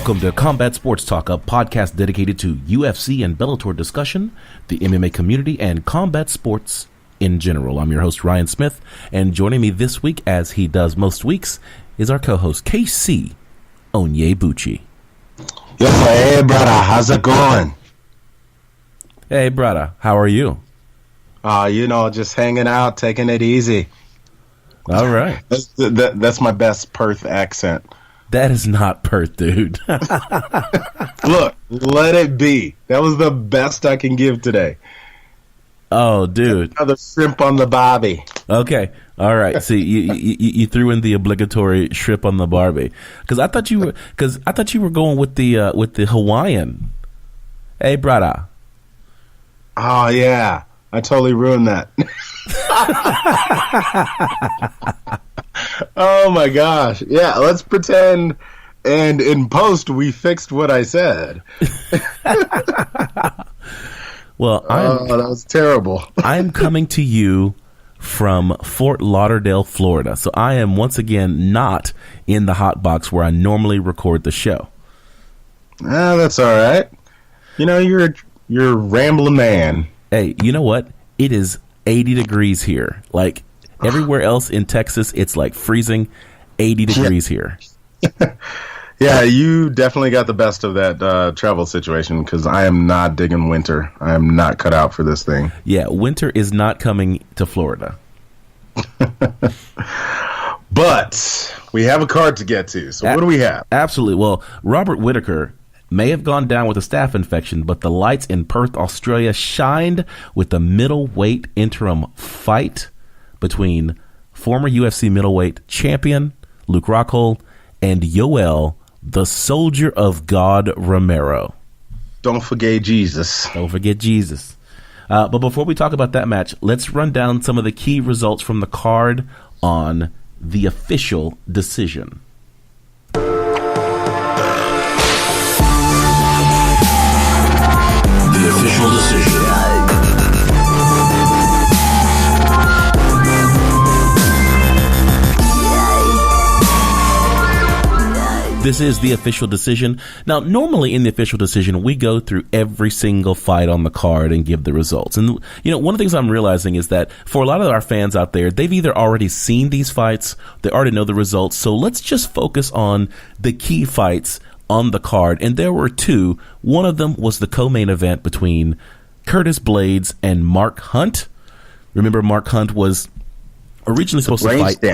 Welcome to Combat Sports Talk, a podcast dedicated to UFC and Bellator discussion, the MMA community, and combat sports in general. I'm your host, Ryan Smith, and joining me this week, as he does most weeks, is our co-host, KC Onyebuchi. Yo, hey, brother, how's it going? Hey, brother, how are you? Just hanging out, taking it easy. All right. That's my best Perth accent. That is not Perth, dude. Look, let it be. That was the best I can give today. Oh, dude. Another shrimp on the barbie. Okay. All right. See, you threw in the obligatory shrimp on the barbie because I thought you were going with the Hawaiian. Hey, brother. Oh yeah, I totally ruined that. Oh my gosh. Yeah, let's pretend and in post we fixed what I said. Well, that was terrible. I'm coming to you from Fort Lauderdale, Florida. So I am once again not in the hot box where I normally record the show. That's all right. You know, you're a rambling man. Hey, you know what? It is 80 degrees here. Like everywhere else in Texas, it's like freezing. 80 degrees here. Yeah, you definitely got the best of that travel situation because I am not digging winter. I am not cut out for this thing. Yeah, winter is not coming to Florida. But we have a card to get to. So what do we have? Absolutely. Well, Robert Whittaker may have gone down with a staph infection, but the lights in Perth, Australia shined with the middleweight interim fight between former UFC middleweight champion Luke Rockhold and Yoel, the Soldier of God, Romero. Don't forget Jesus. Don't forget Jesus. But before we talk about that match, let's run down some of the key results from the card on the official decision. The official decision. This is the official decision. Now, normally in the official decision, we go through every single fight on the card and give the results. And, you know, one of the things I'm realizing is that for a lot of our fans out there, they've either already seen these fights, they already know the results. So let's just focus on the key fights on the card. And there were two. One of them was the co-main event between Curtis Blades and Mark Hunt. Remember, Mark Hunt was originally supposed to fight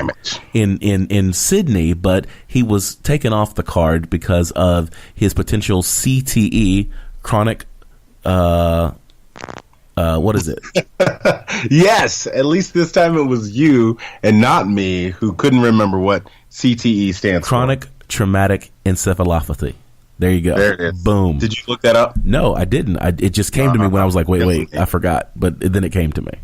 in Sydney, but he was taken off the card because of his potential CTE, chronic, what is it? Yes, at least this time it was you and not me who couldn't remember what CTE stands Chronic traumatic encephalopathy. There you go. There it is. Boom. Did you look that up? No, I didn't. It just came to me when I was like, wait, I forgot. But then it came to me.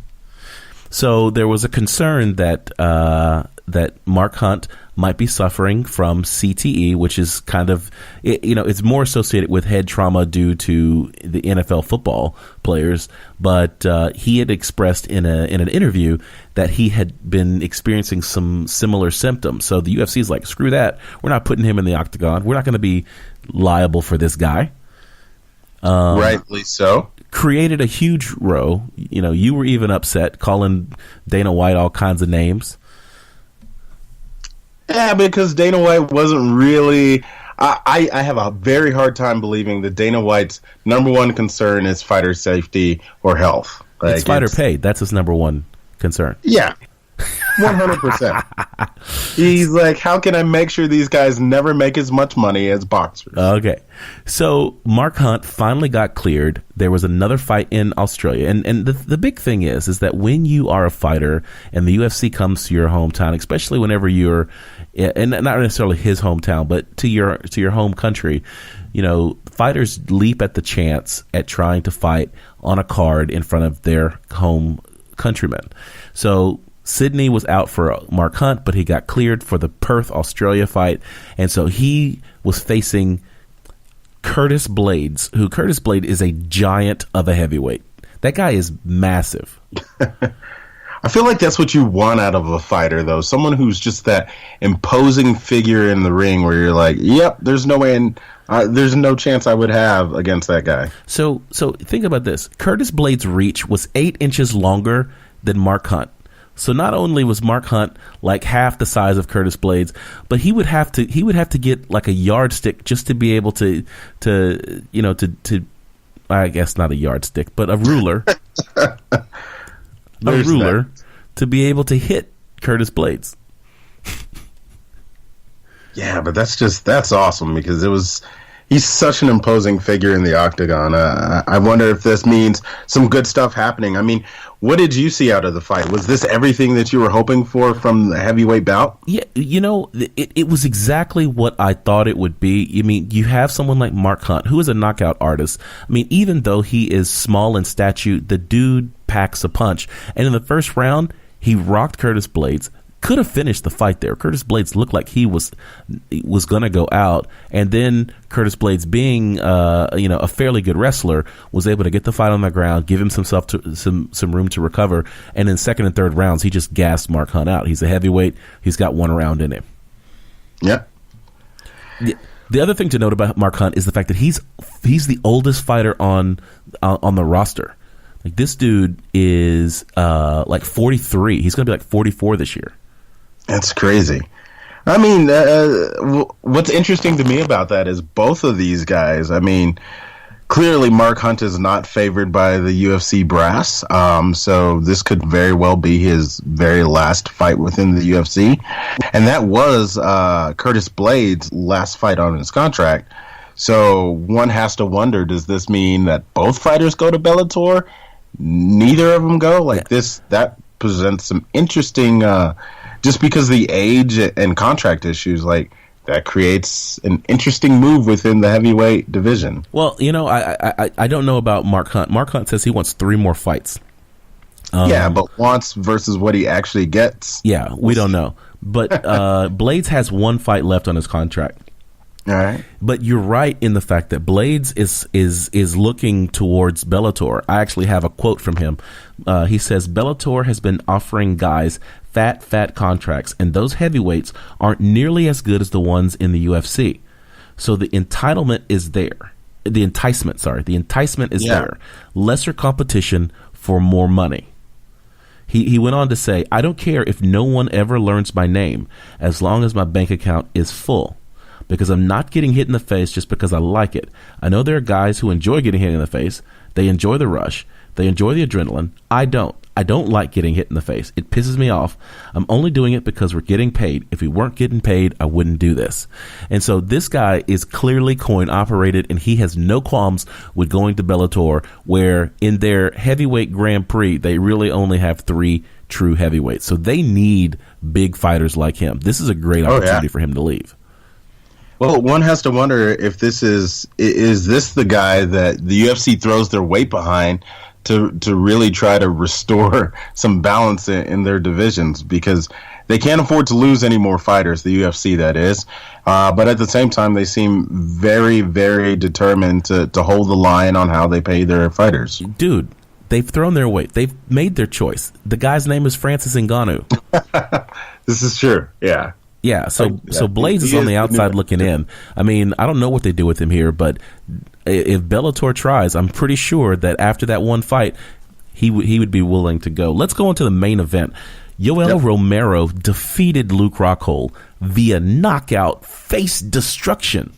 So there was a concern that that Mark Hunt might be suffering from CTE, which is kind of, it's more associated with head trauma due to the NFL football players. But he had expressed in an interview that he had been experiencing some similar symptoms. So the UFC is like, screw that. We're not putting him in the octagon. We're not going to be liable for this guy. Rightly so. Created a huge row. You know, you were even upset, calling Dana White all kinds of names. Yeah, because Dana White wasn't really... I have a very hard time believing that Dana White's number one concern is fighter safety or health. Like, it's fighter pay. That's his number one concern. Yeah. 100%. He's like, how can I make sure these guys never make as much money as boxers? Okay. So Mark Hunt finally got cleared. There was another fight in Australia. And the big thing is that when you are a fighter and the UFC comes to your hometown, especially whenever you're, and not necessarily his hometown, but to your home country, you know, fighters leap at the chance at trying to fight on a card in front of their home countrymen. So Sydney was out for Mark Hunt, but he got cleared for the Perth, Australia fight. And so he was facing Curtis Blades, who Curtis Blade is a giant of a heavyweight. That guy is massive. I feel like that's what you want out of a fighter, though. Someone who's just that imposing figure in the ring where you're like, yep, there's no way there's no chance I would have against that guy. So think about this. Curtis Blades' reach was 8 inches longer than Mark Hunt. So not only was Mark Hunt like half the size of Curtis Blades, but he would have to get like a yardstick just to be able to I guess not a yardstick, but a ruler. To be able to hit Curtis Blades. Yeah, but that's awesome because he's such an imposing figure in the octagon. I wonder if this means some good stuff happening. I mean, what did you see out of the fight? Was this everything that you were hoping for from the heavyweight bout? Yeah, it was exactly what I thought it would be. I mean, you have someone like Mark Hunt, who is a knockout artist. I mean, even though he is small in stature, the dude packs a punch. And in the first round, he rocked Curtis Blades. Could have finished the fight there. Curtis Blades looked like he was going to go out, and then Curtis Blades, being a fairly good wrestler, was able to get the fight on the ground, give him some room to recover, and in second and third rounds, he just gassed Mark Hunt out. He's a heavyweight. He's got one round in him. Yeah. The other thing to note about Mark Hunt is the fact that he's the oldest fighter on the roster. Like, this dude is like 43. He's going to be like 44 this year. That's crazy. I mean, what's interesting to me about that is both of these guys. I mean, clearly Mark Hunt is not favored by the UFC brass, so this could very well be his very last fight within the UFC. And that was Curtis Blades' last fight on his contract. So one has to wonder, does this mean that both fighters go to Bellator? Neither of them go? Like this, that presents some interesting... just because the age and contract issues, like, that creates an interesting move within the heavyweight division. Well, I don't know about Mark Hunt. Mark Hunt says he wants 3 more fights. But wants versus what he actually gets. Yeah, we don't know. But Blades has 1 fight left on his contract. All right. But you're right in the fact that Blades is looking towards Bellator. I actually have a quote from him. He says, Bellator has been offering guys fat contracts, and those heavyweights aren't nearly as good as the ones in the UFC. So the entitlement is there. The enticement is there. Lesser competition for more money. He went on to say, I don't care if no one ever learns my name as long as my bank account is full. Because I'm not getting hit in the face just because I like it. I know there are guys who enjoy getting hit in the face. They enjoy the rush. They enjoy the adrenaline. I don't. I don't like getting hit in the face. It pisses me off. I'm only doing it because we're getting paid. If we weren't getting paid, I wouldn't do this. And so this guy is clearly coin operated, and he has no qualms with going to Bellator, where in their heavyweight Grand Prix, they really only have 3 true heavyweights. So they need big fighters like him. This is a great opportunity for him to leave. Well, one has to wonder if this is this the guy that the UFC throws their weight behind to really try to restore some balance in their divisions, because they can't afford to lose any more fighters, the UFC that is. But at the same time, they seem very, very determined to hold the line on how they pay their fighters. Dude, they've thrown their weight. They've made their choice. The guy's name is Francis Ngannou. This is true, yeah. Yeah, so Blades is on the outside looking in. I mean, I don't know what they do with him here, but if Bellator tries, I'm pretty sure that after that one fight, he would be willing to go. Let's go on to the main event. Yoel Romero defeated Luke Rockhold via knockout face destruction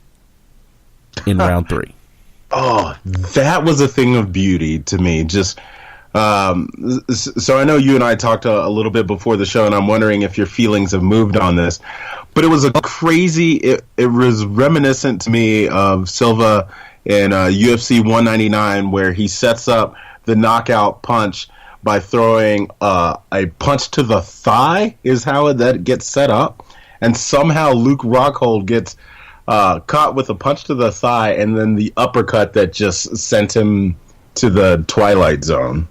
in round 3. Oh, that was a thing of beauty to me. Just so I know you and I talked a little bit before the show, and I'm wondering if your feelings have moved on this. But it was a crazy. It was reminiscent to me of Silva in UFC 199, where he sets up the knockout punch by throwing a punch to the thigh, is how that gets set up, and somehow Luke Rockhold gets caught with a punch to the thigh, and then the uppercut that just sent him to the Twilight Zone.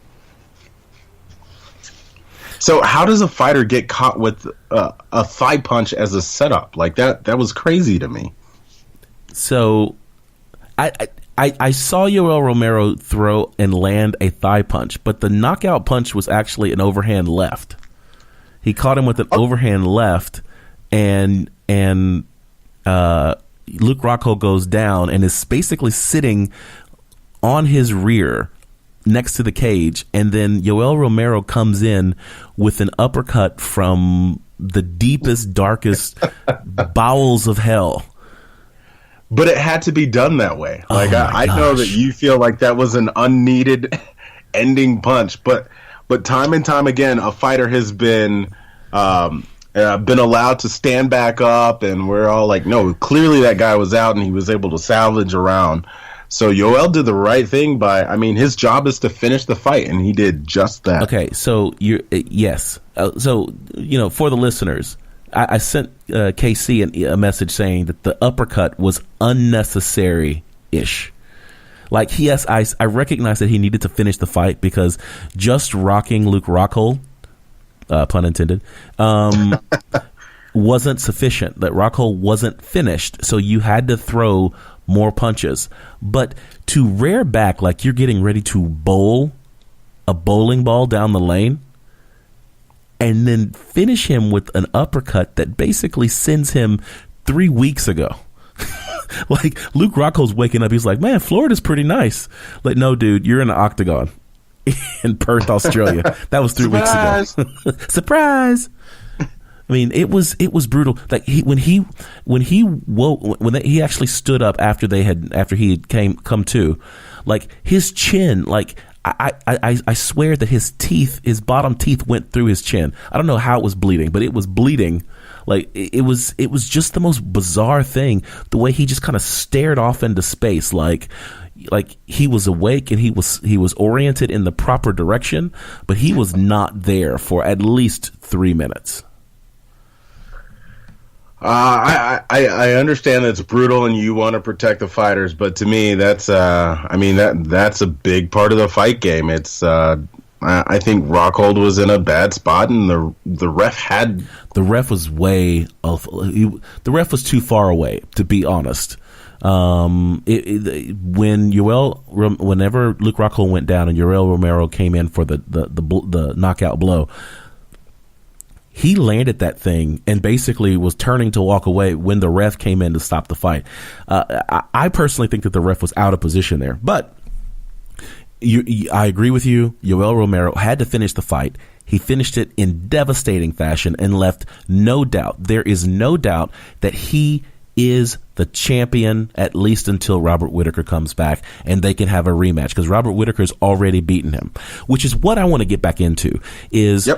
So how does a fighter get caught with a thigh punch as a setup? Like that was crazy to me. So I saw Yoel Romero throw and land a thigh punch, but the knockout punch was actually an overhand left. He caught him with an overhand left, and Luke Rockhold goes down and is basically sitting on his rear next to the cage, and then Yoel Romero comes in with an uppercut from the deepest, darkest bowels of hell. But it had to be done that way. Like, I know that you feel like that was an unneeded ending punch, but time and time again, a fighter has been allowed to stand back up, and we're all like, no, clearly that guy was out, and he was able to salvage a round. So Yoel did the right thing his job is to finish the fight, and he did just that. Okay, so yes. So, for the listeners, I sent KC a message saying that the uppercut was unnecessary-ish. Like, yes, I recognize that he needed to finish the fight because just rocking Luke Rockhold, pun intended, wasn't sufficient. That Rockhold wasn't finished, so you had to throw more punches. But to rear back like you're getting ready to bowl a bowling ball down the lane, and then finish him with an uppercut that basically sends him 3 weeks ago. Like, Luke Rockhold's waking up, he's like, man, Florida's pretty nice. Like, no, dude, you're in the octagon in Perth, Australia. That was 3 weeks ago. Surprise! I mean, it was brutal. Like, when he actually stood up after he had come to, like, his chin, like, I swear that his bottom teeth went through his chin. I don't know how it was bleeding, but it was bleeding. Like, it was just the most bizarre thing. The way he just kind of stared off into space, like he was awake and he was oriented in the proper direction, but he was not there for at least 3 minutes. I understand that it's brutal and you want to protect the fighters, but to me, that's that's a big part of the fight game. It's I think Rockhold was in a bad spot, and the ref was way off. The ref was too far away, to be honest. Whenever Luke Rockhold went down and Yoel Romero came in for the knockout blow, he landed that thing and basically was turning to walk away when the ref came in to stop the fight. I personally think that the ref was out of position there, but I agree with you. Yoel Romero had to finish the fight. He finished it in devastating fashion and left no doubt. There is no doubt that he is the champion, at least until Robert Whittaker comes back and they can have a rematch, because Robert Whittaker's already beaten him, which is what I want to get back into is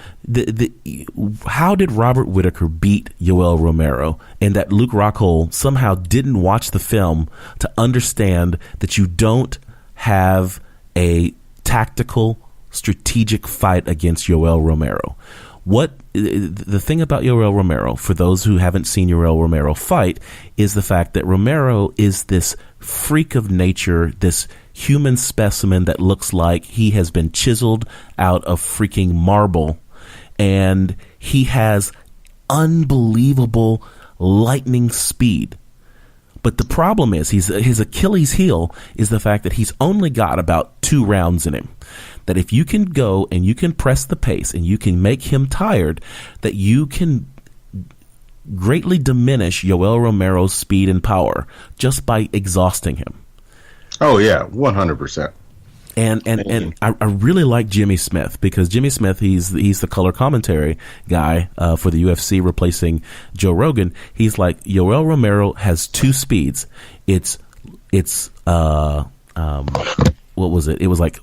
how did Robert Whittaker beat Yoel Romero, and that Luke Rockhold somehow didn't watch the film to understand that you don't have a tactical, strategic fight against Yoel Romero. The thing about Yoel Romero, for those who haven't seen Yoel Romero fight, is the fact that Romero is this freak of nature, this human specimen that looks like he has been chiseled out of freaking marble, and he has unbelievable lightning speed. But the problem is his Achilles heel is the fact that he's only got about 2 rounds in him. That if you can go and you can press the pace and you can make him tired, that you can greatly diminish Yoel Romero's speed and power just by exhausting him. Oh yeah, 100%. And I really like Jimmy Smith, because Jimmy Smith, he's the color commentary guy for the UFC, replacing Joe Rogan. He's like, Yoel Romero has 2 speeds. It's what was it? It was like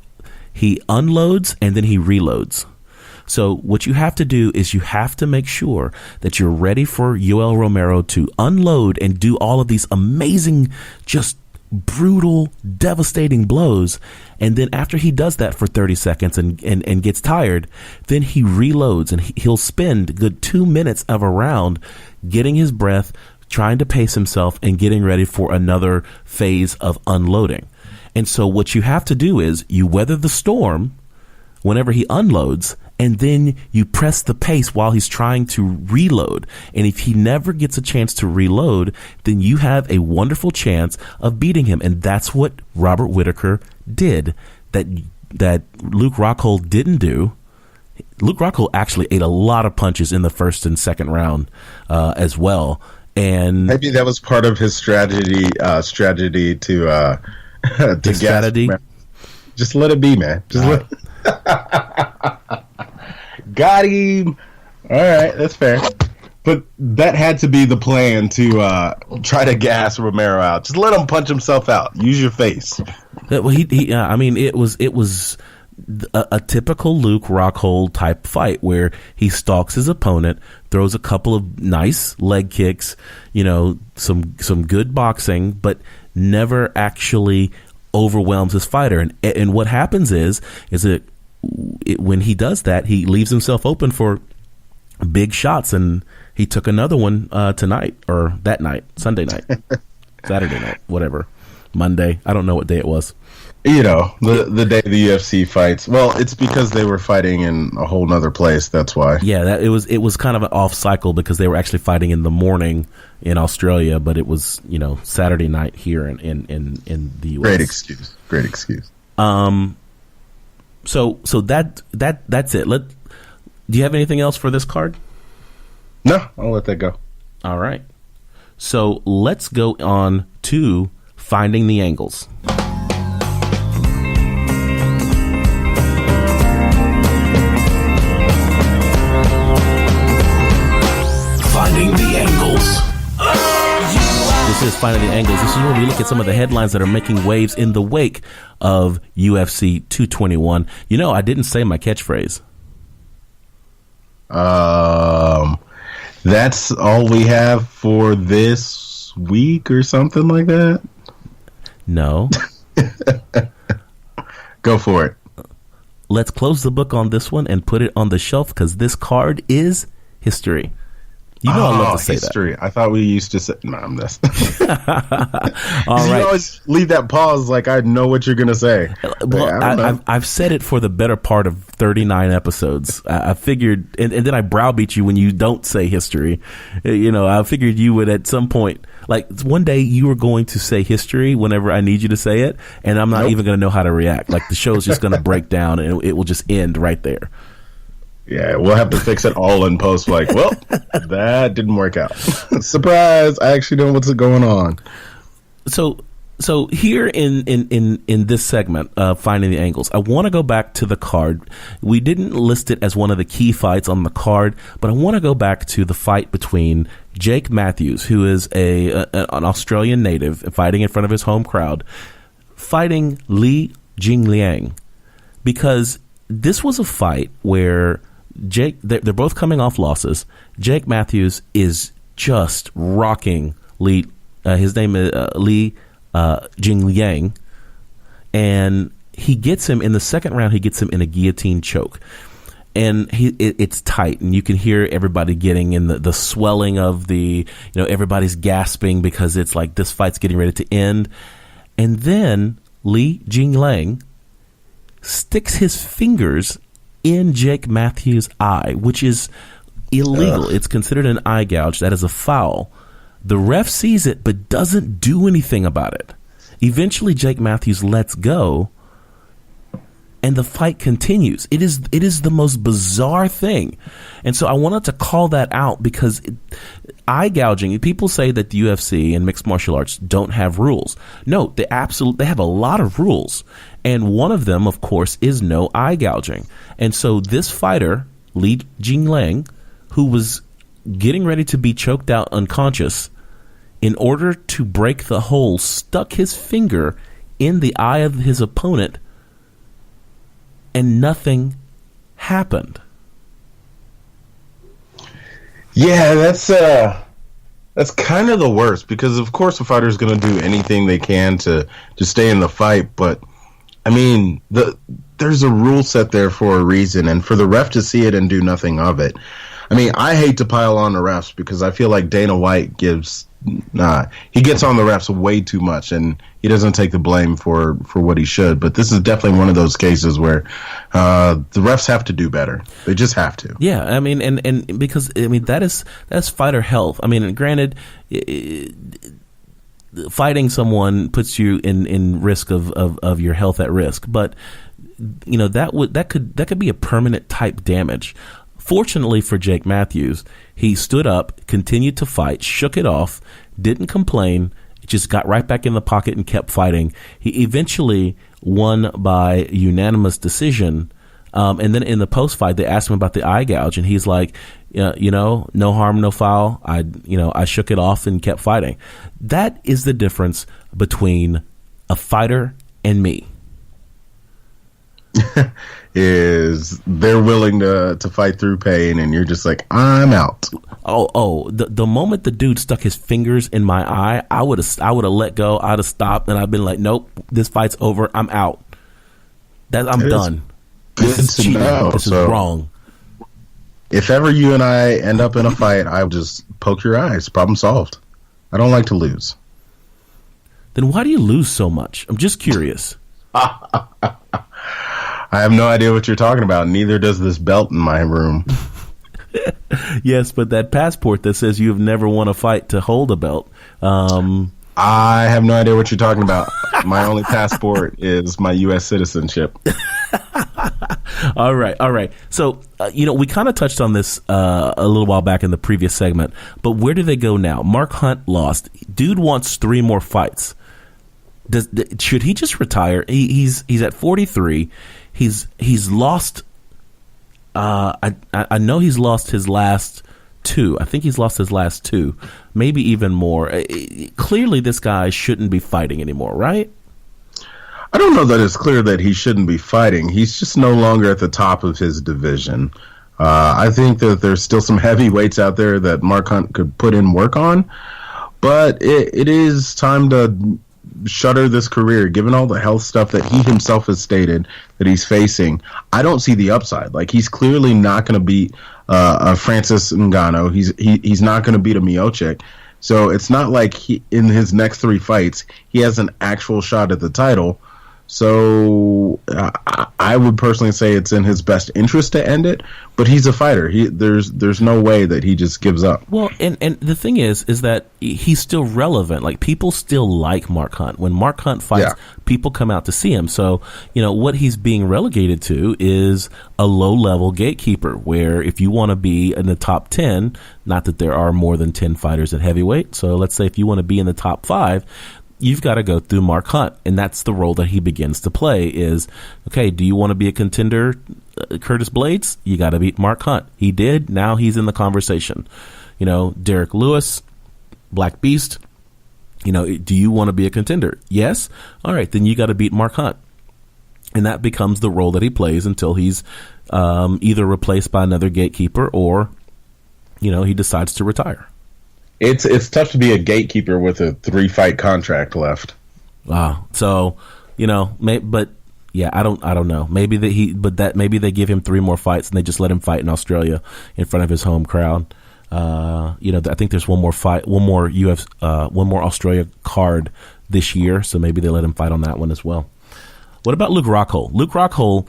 he unloads and then he reloads. So what you have to do is you have to make sure that you're ready for Yoel Romero to unload and do all of these amazing, just brutal, devastating blows, and then after he does that for 30 seconds and gets tired, then he reloads, and he'll spend a good 2 minutes of a round getting his breath, trying to pace himself, and getting ready for another phase of unloading. And so what you have to do is you weather the storm whenever he unloads, and then you press the pace while he's trying to reload. And if he never gets a chance to reload, then you have a wonderful chance of beating him. And that's what Robert Whittaker did, that Luke Rockhold didn't do. Luke Rockhold actually ate a lot of punches in the first and second round as well. And maybe that was part of his strategy to his strategy. Just let it be, man. Just got him. All right, that's fair. But that had to be the plan to try to gas Romero out. Just let him punch himself out. Use your face. Well, I mean, it was a typical Luke Rockhold type fight where he stalks his opponent, throws a couple of nice leg kicks, some good boxing, but never actually overwhelms his fighter. And what happens is that when he does that, he leaves himself open for big shots, and he took another one tonight, or that night, Sunday night, Saturday night, whatever, Monday. I don't know what day it was. The day the UFC fights. Well, it's because they were fighting in a whole nother place. That's why. Yeah, it was kind of an off cycle because they were actually fighting in the morning in Australia, but it was Saturday night here in the US. Great excuse. So that's it. Do you have anything else for this card? No, I'll let that go. All right. So let's go on to finding the angles. Finding the angles. This is Finding the Angles. This is where we look at some of the headlines that are making waves in the wake of UFC 221. I didn't say my catchphrase. That's all we have for this week or something like that? No. Go for it. Let's close the book on this one and put it on the shelf because this card is history. I love to say history. That. I thought we used to say, no, I'm just. All right. You always leave that pause like I know what you're going to say. Well, I've said it for the better part of 39 episodes. I figured, and then I browbeat you when you don't say history. I figured you would at some point, like one day you were going to say history whenever I need you to say it, and I'm not even going to know how to react. Like the show's just going to break down and it will just end right there. Yeah, we'll have to fix it all in post. Like, well, that didn't work out. Surprise! I actually know what's going on. So here in this segment, Finding the Angles, I want to go back to the card. We didn't list it as one of the key fights on the card, but I want to go back to the fight between Jake Matthews, who is an Australian native fighting in front of his home crowd, fighting Li Jingliang, because this was a fight where they're both coming off losses. Jake Matthews is just rocking Li. His name is Li Jingliang, and he gets him in the second round. He gets him in a guillotine choke, and it's tight, and you can hear everybody getting in the swelling of the everybody's gasping because it's like this fight's getting ready to end, and then Li Jingliang sticks his fingers in Jake Matthews' eye, which is illegal. Ugh. It's considered an eye gouge. That is a foul. The ref sees it but doesn't do anything about it. Eventually, Jake Matthews lets go, and the fight continues. It is the most bizarre thing. And so I wanted to call that out because eye gouging, people say that the UFC and mixed martial arts don't have rules. No, they have a lot of rules. And one of them, of course, is no eye gouging. And so this fighter, Li Jingliang, who was getting ready to be choked out unconscious, in order to break the hold, stuck his finger in the eye of his opponent, and nothing happened. Yeah, that's kind of the worst, because of course a fighter's going to do anything they can to stay in the fight, but I mean, there's a rule set there for a reason, and for the ref to see it and do nothing of it. I mean, I hate to pile on the refs because I feel like Dana White gives he gets on the refs way too much, and he doesn't take the blame for what he should. But this is definitely one of those cases where the refs have to do better. They just have to. Yeah, I mean, and because I mean that's fighter health. I mean, granted, fighting someone puts you in risk of your health at risk, but you know that could be a permanent type damage. Fortunately for Jake Matthews, he stood up, continued to fight, shook it off, didn't complain, just got right back in the pocket and kept fighting. He eventually won by unanimous decision. And then in the post fight, they asked him about the eye gouge, and he's like, no harm, no foul. I shook it off and kept fighting. That is the difference between a fighter and me. Is they're willing to fight through pain, and you're just like, I'm out. The moment the dude stuck his fingers in my eye, I would have let go. I'd have stopped, and I've been like, nope, this fight's over. I'm out. I'm done. This is cheating. This is wrong. If ever you and I end up in a fight, I would just poke your eyes. Problem solved. I don't like to lose. Then why do you lose so much? I'm just curious. I have no idea what you're talking about. Neither does this belt in my room. Yes, but that passport that says you've never won a fight to hold a belt. I have no idea what you're talking about. My only passport is my U.S. citizenship. All right. So, we kind of touched on this a little while back in the previous segment, but where do they go now? Mark Hunt lost. Dude wants 3 more fights. Should he just retire? He's at 43. He's lost. I know he's lost his last 2. I think he's lost his last 2, maybe even more. Clearly, this guy shouldn't be fighting anymore, right? I don't know that it's clear that he shouldn't be fighting. He's just no longer at the top of his division. I think that there's still some heavyweights out there that Mark Hunt could put in work on, but it is time to shutter this career, given all the health stuff that he himself has stated that he's facing. I don't see the upside. Like, he's clearly not going to beat Francis Ngannou. He's not going to beat a Miocic. So it's not like in his next 3 fights he has an actual shot at the title. So I would personally say it's in his best interest to end it, but he's a fighter. There's no way that he just gives up. Well, and the thing is that he's still relevant. Like, people still like Mark Hunt. When Mark Hunt fights, people come out to see him. So, what he's being relegated to is a low-level gatekeeper, where if you want to be in the top 10, not that there are more than 10 fighters at heavyweight, so let's say if you want to be in the top 5, you've got to go through Mark Hunt, and that's the role that he begins to play is, okay, do you want to be a contender, Curtis Blades? You got to beat Mark Hunt. He did. Now he's in the conversation. Derek Lewis, Black Beast, do you want to be a contender? Yes. All right, then you got to beat Mark Hunt. And that becomes the role that he plays until he's either replaced by another gatekeeper or, he decides to retire. It's tough to be a gatekeeper with a 3-fight contract left. Wow. So, but yeah, I don't know. Maybe maybe they give him 3 more fights and they just let him fight in Australia in front of his home crowd. I think there's one more Australia card this year, so maybe they let him fight on that one as well. What about Luke Rockhold? Luke Rockhold,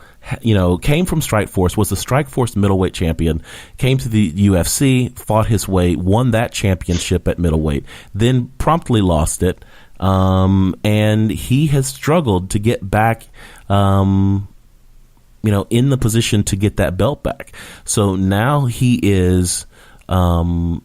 came from Strikeforce, was the Strikeforce middleweight champion, came to the UFC, fought his way, won that championship at middleweight, then promptly lost it, and he has struggled to get back, in the position to get that belt back. So now he is, there's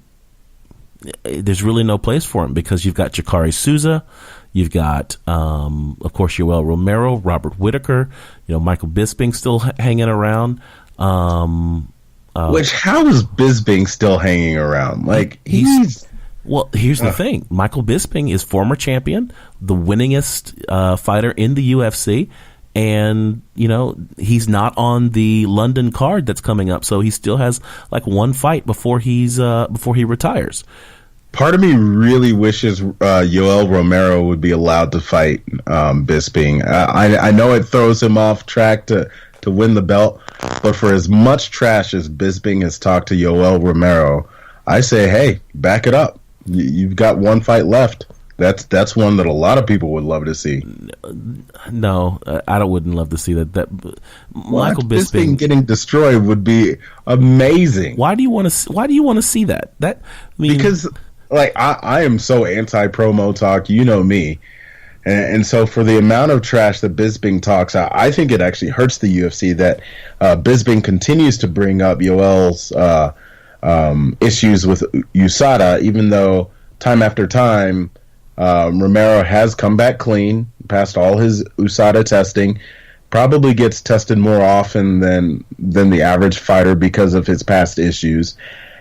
really no place for him because you've got Jacare Souza. You've got, of course, Yoel Romero, Robert Whittaker, Michael Bisping still hanging around. How is Bisping still hanging around? Like, well, here's the thing. Michael Bisping is former champion, the winningest fighter in the UFC, and, he's not on the London card that's coming up, so he still has like 1 fight before he retires. Part of me really wishes Yoel Romero would be allowed to fight Bisping. I know it throws him off track to win the belt, but for as much trash as Bisping has talked to Yoel Romero, I say, hey, back it up. You've got one fight left. That's one that a lot of people would love to see. No, I wouldn't love to see that. Michael Bisping getting destroyed would be amazing. Why do you want to see that? Because like I am so anti promo talk. You know me. And so for the amount of trash that Bisping talks, I think it actually hurts the UFC that Bisping continues to bring up Yoel's issues with USADA, even though time after time Romero has come back clean, passed all his USADA testing, probably gets tested more often than the average fighter because of his past issues.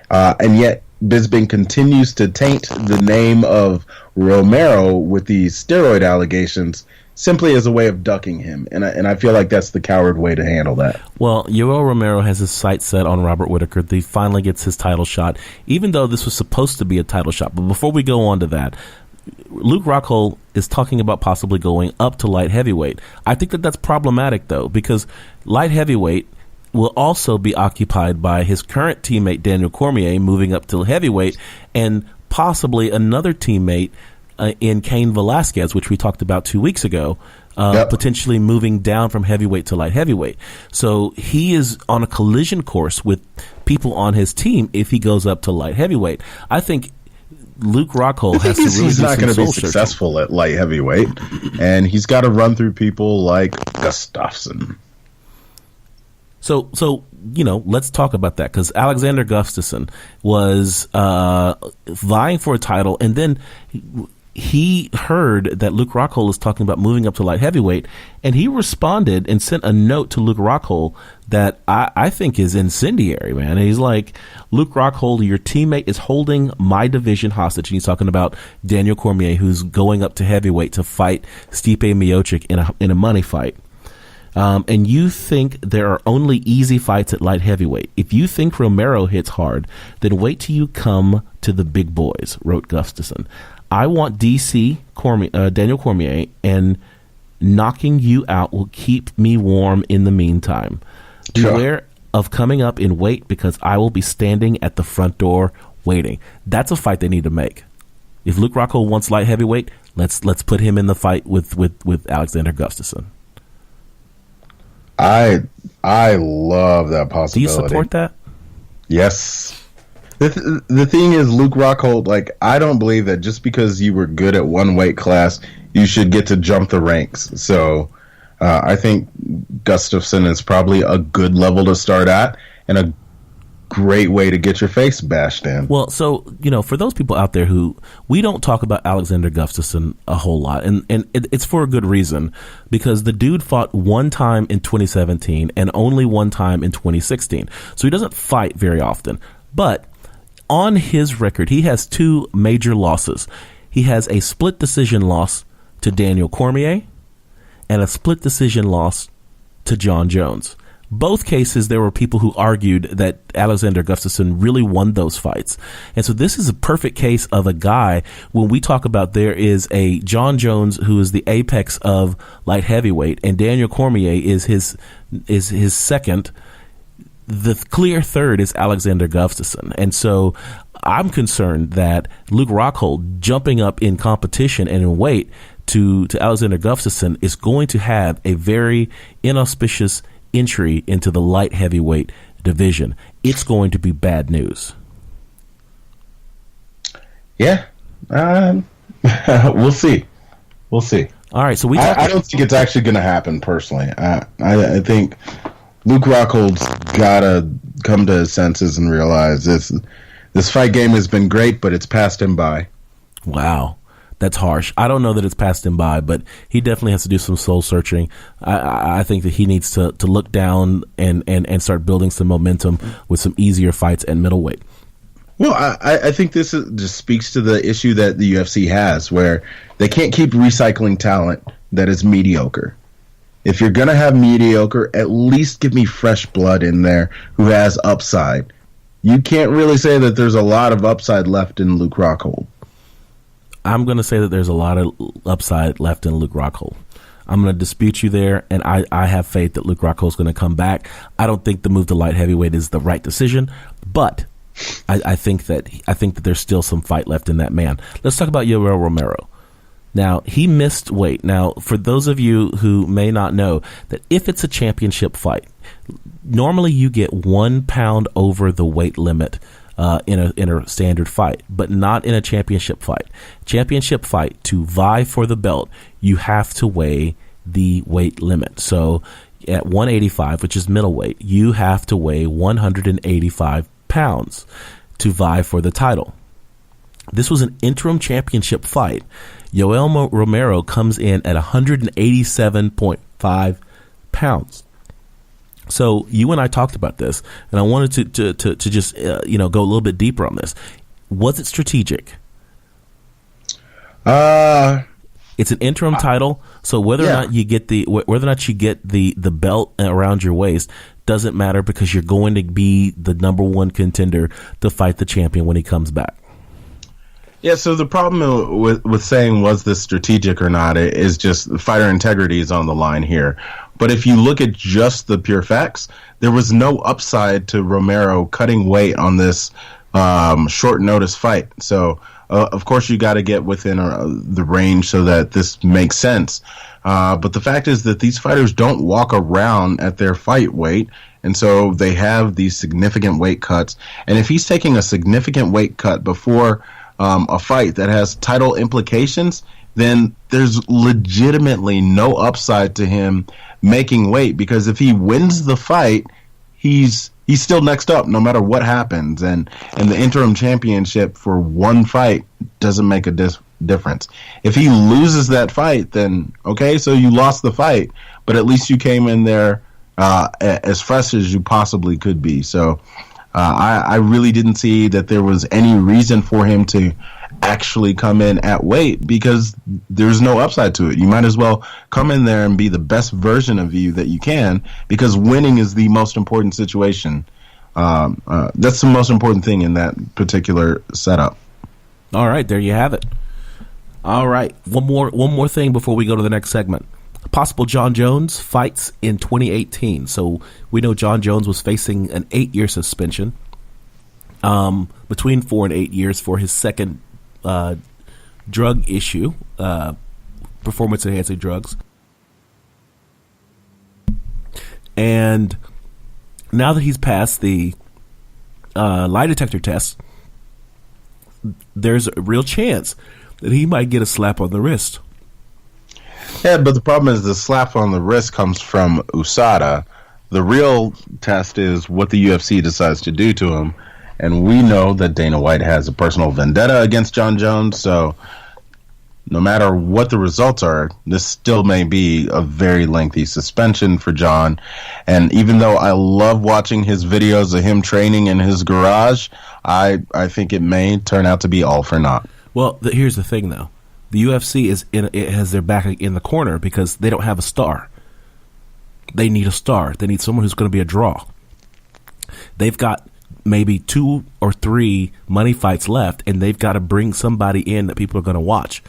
And yet Bisping continues to taint the name of Romero with these steroid allegations simply as a way of ducking him. And I feel like that's the coward way to handle that. Well, Yoel Romero has his sights set on Robert Whittaker. He finally gets his title shot, even though this was supposed to be a title shot. But before we go on to that, Luke Rockhold is talking about possibly going up to light heavyweight. I think that's problematic, though, because light heavyweight will also be occupied by his current teammate Daniel Cormier moving up to heavyweight, and possibly another teammate in Cain Velasquez, which we talked about 2 weeks ago, potentially moving down from heavyweight to light heavyweight. So he is on a collision course with people on his team if he goes up to light heavyweight. I think Luke Rockhold has to really he's not going to be searching. Successful at light heavyweight, and he's got to run through people like Gustafsson. So let's talk about that, because Alexander Gustafsson was vying for a title, and then he heard that Luke Rockhold is talking about moving up to light heavyweight, and he responded and sent a note to Luke Rockhold that I think is incendiary, man. And he's like, Luke Rockhold, your teammate is holding my division hostage. And he's talking about Daniel Cormier, who's going up to heavyweight to fight Stipe Miocic in a money fight. And you think there are only easy fights at light heavyweight. If you think Romero hits hard, then wait till you come to the big boys, wrote Gustafsson. I want Daniel Cormier, and knocking you out will keep me warm in the meantime. Sure. Beware of coming up in weight, because I will be standing at the front door waiting. That's a fight they need to make. If Luke Rockhold wants light heavyweight, let's put him in the fight with Alexander Gustafsson. I love that possibility. Do you support that? Yes. The thing is, Luke Rockhold, like, I don't believe that just because you were good at one weight class, you should get to jump the ranks. So I think Gustafsson is probably a good level to start at, and a great way to get your face bashed in. Well, so, for those people out there who, we don't talk about Alexander Gustafsson a whole lot, and it's for a good reason, because the dude fought one time in 2017 and only one time in 2016. So he doesn't fight very often. But on his record, he has two major losses. He has a split decision loss to Daniel Cormier and a split decision loss to John Jones. Both cases, there were people who argued that Alexander Gustafsson really won those fights. And so this is a perfect case of a guy, when we talk about there is a John Jones who is the apex of light heavyweight, and Daniel Cormier is his second. The clear third is Alexander Gustafsson. And so I'm concerned that Luke Rockhold jumping up in competition and in weight to Alexander Gustafsson is going to have a very inauspicious entry into the light heavyweight division. It's going to be bad news. Yeah. We'll see. All right. So I don't think it's actually going to happen personally. I think Luke Rockhold's got to come to his senses and realize this fight game has been great, but it's passed him by. Wow. That's harsh. I don't know that it's passed him by, but he definitely has to do some soul searching. I think that he needs to look down and start building some momentum with some easier fights at middleweight. Well, I think this just speaks to the issue that the UFC has, where they can't keep recycling talent that is mediocre. If you're going to have mediocre, at least give me fresh blood in there who has upside. You can't really say that there's a lot of upside left in Luke Rockhold. I'm going to say that there's a lot of upside left in Luke Rockhold. I'm going to dispute you there, and I have faith that Luke Rockhold is going to come back. I don't think the move to light heavyweight is the right decision, but I think that there's still some fight left in that man. Let's talk about Yoel Romero. Now, he missed weight. Now, for those of you who may not know, that if it's a championship fight, normally you get 1 pound over the weight limit in a standard fight, but not in a championship fight. Championship fight, to vie for the belt, you have to weigh the weight limit. So at 185, which is middleweight, you have to weigh 185 pounds to vie for the title. This was an interim championship fight. Yoel Romero comes in at 187.5 pounds. So you and I talked about this, and I wanted to just go a little bit deeper on this. Was it strategic? It's an interim title, so whether or not you get the belt around your waist doesn't matter, because you're going to be the number one contender to fight the champion when he comes back. Yeah, so the problem with saying was this strategic or not is just fighter integrity is on the line here. But if you look at just the pure facts, there was no upside to Romero cutting weight on this short notice fight. So, of course, you got to get within the range so that this makes sense. But the fact is that these fighters don't walk around at their fight weight, and so they have these significant weight cuts. And if he's taking a significant weight cut before a fight that has title implications, then there's legitimately no upside to him making weight, because if he wins the fight, he's still next up no matter what happens, and the interim championship for one fight doesn't make a difference. If he loses that fight, then okay, so you lost the fight, but at least you came in there as fresh as you possibly could be. So I really didn't see that there was any reason for him to actually come in at weight, because there's no upside to it. You might as well come in there and be the best version of you that you can, because winning is the most important situation. That's the most important thing in that particular setup. All right, there you have it. All right, one more thing before we go to the next segment. Possible Jon Jones fights in 2018. So we know Jon Jones was facing an 8-year suspension, between 4 and 8 years for his second drug issue, performance-enhancing drugs. And now that he's passed the lie detector test, there's a real chance that he might get a slap on the wrist. Yeah, but the problem is the slap on the wrist comes from USADA. The real test is what the UFC decides to do to him. And we know that Dana White has a personal vendetta against Jon Jones, so no matter what the results are, this still may be a very lengthy suspension for Jon. And even though I love watching his videos of him training in his garage, I think it may turn out to be all for naught. Well, here's the thing, though. The UFC has their back in the corner because they don't have a star. They need a star. They need someone who's going to be a draw. They've got maybe 2 or 3 money fights left, and they've got to bring somebody in that people are going to watch.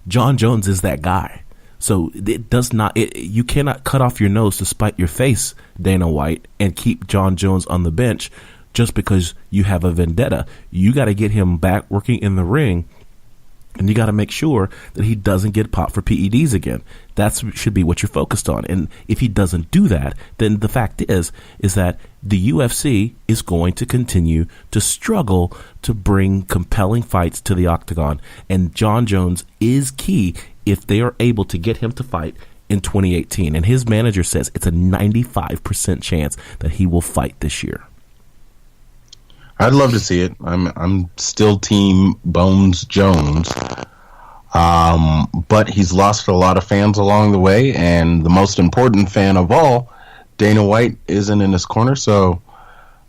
Jon Jones is that guy. So you cannot cut off your nose to spite your face, Dana White, and keep Jon Jones on the bench just because you have a vendetta. You got to get him back working in the ring, and you got to make sure that he doesn't get popped for PEDs again. That should be what you're focused on. And if he doesn't do that, then the fact is that the UFC is going to continue to struggle to bring compelling fights to the octagon. And Jon Jones is key if they are able to get him to fight in 2018. And his manager says it's a 95% chance that he will fight this year. I'd love to see it. I'm still team Bones Jones. But he's lost a lot of fans along the way, and the most important fan of all, Dana White, isn't in his corner. So,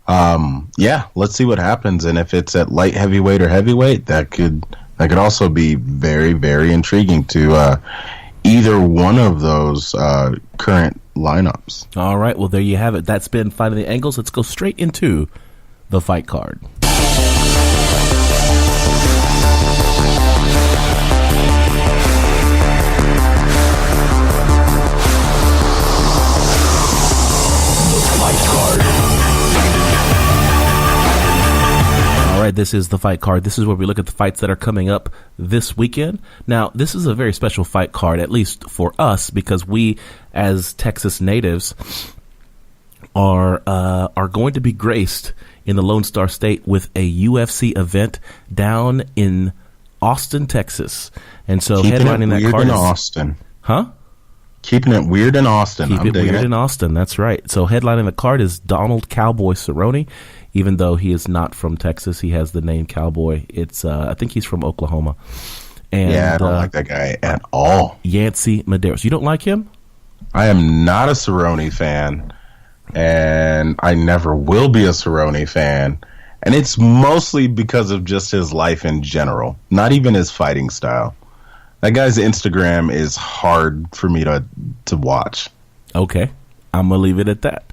let's see what happens. And if it's at light heavyweight or heavyweight, that could also be very, very intriguing to either one of those current lineups. All right, well, there you have it. That's been Finding the Angles. Let's go straight into the fight card. This is the fight card. This is where we look at the fights that are coming up this weekend. Now, this is a very special fight card, at least for us, because we, as Texas natives, are going to be graced in the Lone Star State with a UFC event down in Austin, Texas. And so headlining that card in is Austin. Huh? Keeping it weird in Austin. Keep it weird in Austin. That's right. So headlining the card is Donald Cowboy Cerrone. Even though he is not from Texas, he has the name Cowboy. It's I think he's from Oklahoma. And yeah, I don't like that guy at all. Yancy Medeiros. You don't like him? I am not a Cerrone fan, and I never will be a Cerrone fan. And it's mostly because of just his life in general, not even his fighting style. That guy's Instagram is hard for me to watch. Okay, I'm going to leave it at that.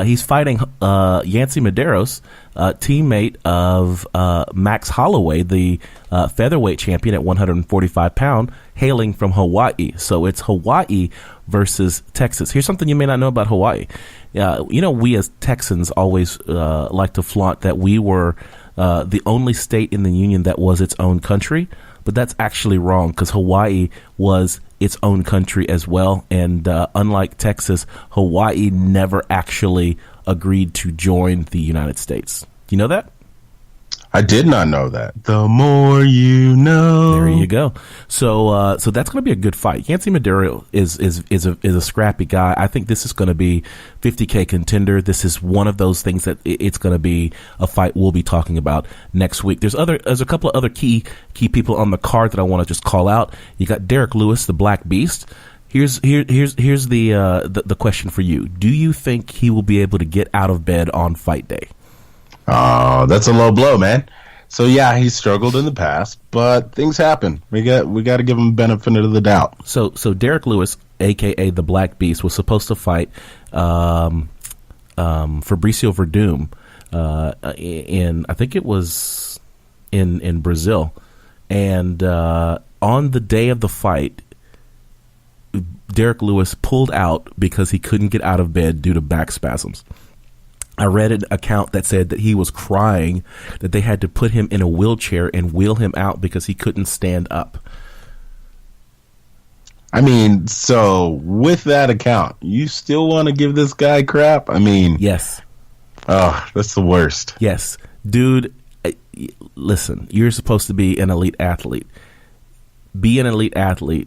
He's fighting Yancy Medeiros, teammate of Max Holloway, the featherweight champion at 145 pound, hailing from Hawaii. So it's Hawaii versus Texas. Here's something you may not know about Hawaii. We as Texans always like to flaunt that we were the only state in the union that was its own country. But that's actually wrong, because Hawaii was its own country as well. And unlike Texas, Hawaii never actually agreed to join the United States. Do you know that? I did not know that. The more you know. There you go. So that's going to be a good fight. Yancy Medeiros is a scrappy guy. I think this is going to be 50K contender. This is one of those things that it's going to be a fight we'll be talking about next week. There's a couple of other key people on the card that I want to just call out. You got Derek Lewis, the Black Beast. Here's the question for you. Do you think he will be able to get out of bed on fight day? Oh, that's a low blow, man. So yeah, he struggled in the past, but things happen. We got to give him benefit of the doubt. So Derek Lewis, aka the Black Beast, was supposed to fight Fabricio Verdum in, I think it was in Brazil, and on the day of the fight, Derek Lewis pulled out because he couldn't get out of bed due to back spasms. I read an account that said that he was crying, that they had to put him in a wheelchair and wheel him out because he couldn't stand up. I mean, so with that account, you still want to give this guy crap? I mean, yes. Oh, that's the worst. Yes. Dude, listen, you're supposed to be an elite athlete. Be an elite athlete.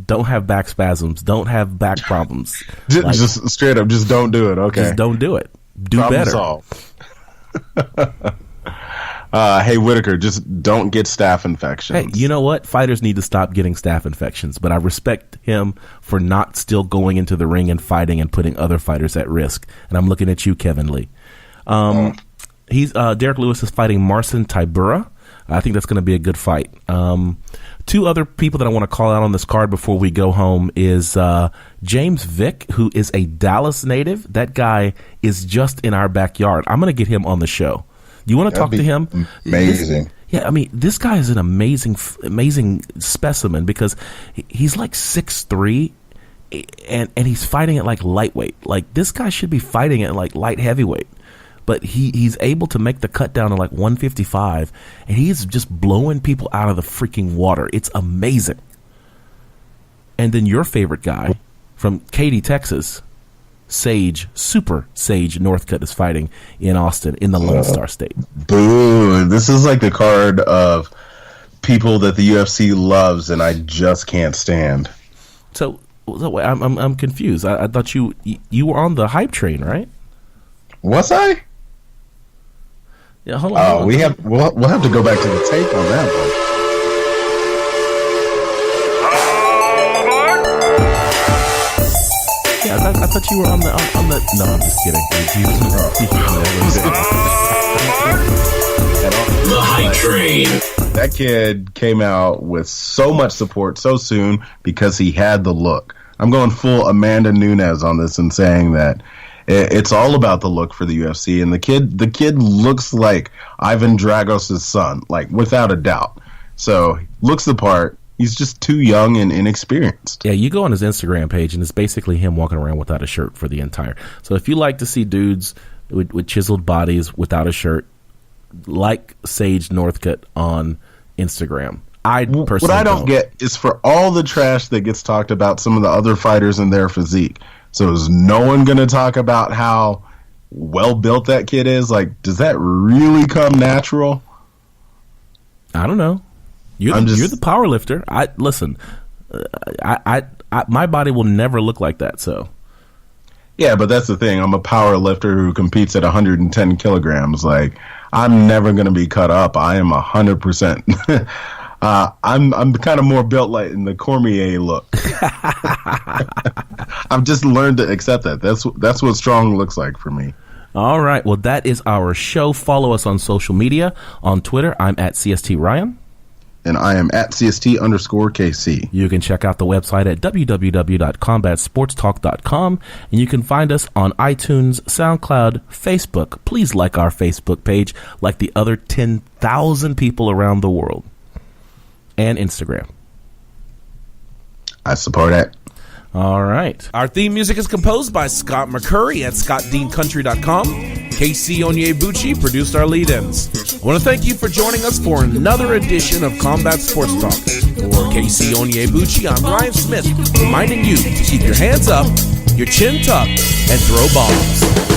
Don't have back spasms. Don't have back problems. just straight up, just don't do it. Okay. Just don't do it. Do Problem better. Solved. Hey, Whitaker, just don't get staph infections. Hey, you know what? Fighters need to stop getting staph infections, but I respect him for not still going into the ring and fighting and putting other fighters at risk. And I'm looking at you, Kevin Lee. Derek Lewis is fighting Marcin Tybura. I think that's going to be a good fight. Two other people that I want to call out on this card before we go home is James Vick, who is a Dallas native. That guy is just in our backyard. I'm going to get him on the show. You want to talk to him? Amazing. This guy is an amazing specimen, because he's like 6'3", and he's fighting at like lightweight. Like, this guy should be fighting at like light heavyweight. But he's able to make the cut down to like 155, and he's just blowing people out of the freaking water. It's amazing. And then your favorite guy from Katy, Texas, Super Sage Northcutt, is fighting in Austin in the Lone Star State. Boo. This is like the card of people that the UFC loves and I just can't stand. So I'm confused. I thought you were on the hype train, right? Was I? Yeah, hold on. We'll have to go back to the tape on that one. Yeah, I thought you were on the. No, I'm just kidding. The hype train. That kid came out with so much support so soon because he had the look. I'm going full Amanda Nunes on this and saying that it's all about the look for the UFC, and the kid looks like Ivan Dragos' son, like without a doubt. So looks the part. He's just too young and inexperienced. Yeah, you go on his Instagram page, and it's basically him walking around without a shirt for the entire. So if you like to see dudes with chiseled bodies without a shirt, like Sage Northcutt on Instagram. I personally what I don't get is for all the trash that gets talked about some of the other fighters and their physique. So is no one going to talk about how well built that kid is? Like, does that really come natural? I don't know. You're the power lifter. Listen. My body will never look like that. So. Yeah, but that's the thing. I'm a power lifter who competes at 110 kilograms. Like, I'm never going to be cut up. I am 100%. I'm kind of more built like in the Cormier look. I've just learned to accept that. That's what strong looks like for me. All right. Well, that is our show. Follow us on social media. On Twitter, I'm at CST Ryan. And I am at CST_KC. You can check out the website at www.combatsportstalk.com. And you can find us on iTunes, SoundCloud, Facebook. Please like our Facebook page like the other 10,000 people around the world. And Instagram. I support it. All right. Our theme music is composed by Scott McCurry at scottdeancountry.com. KC Onyebuchi produced our lead-ins. I want to thank you for joining us for another edition of Combat Sports Talk. For KC Onyebuchi, I'm Ryan Smith, reminding you to keep your hands up, your chin tucked, and throw bombs.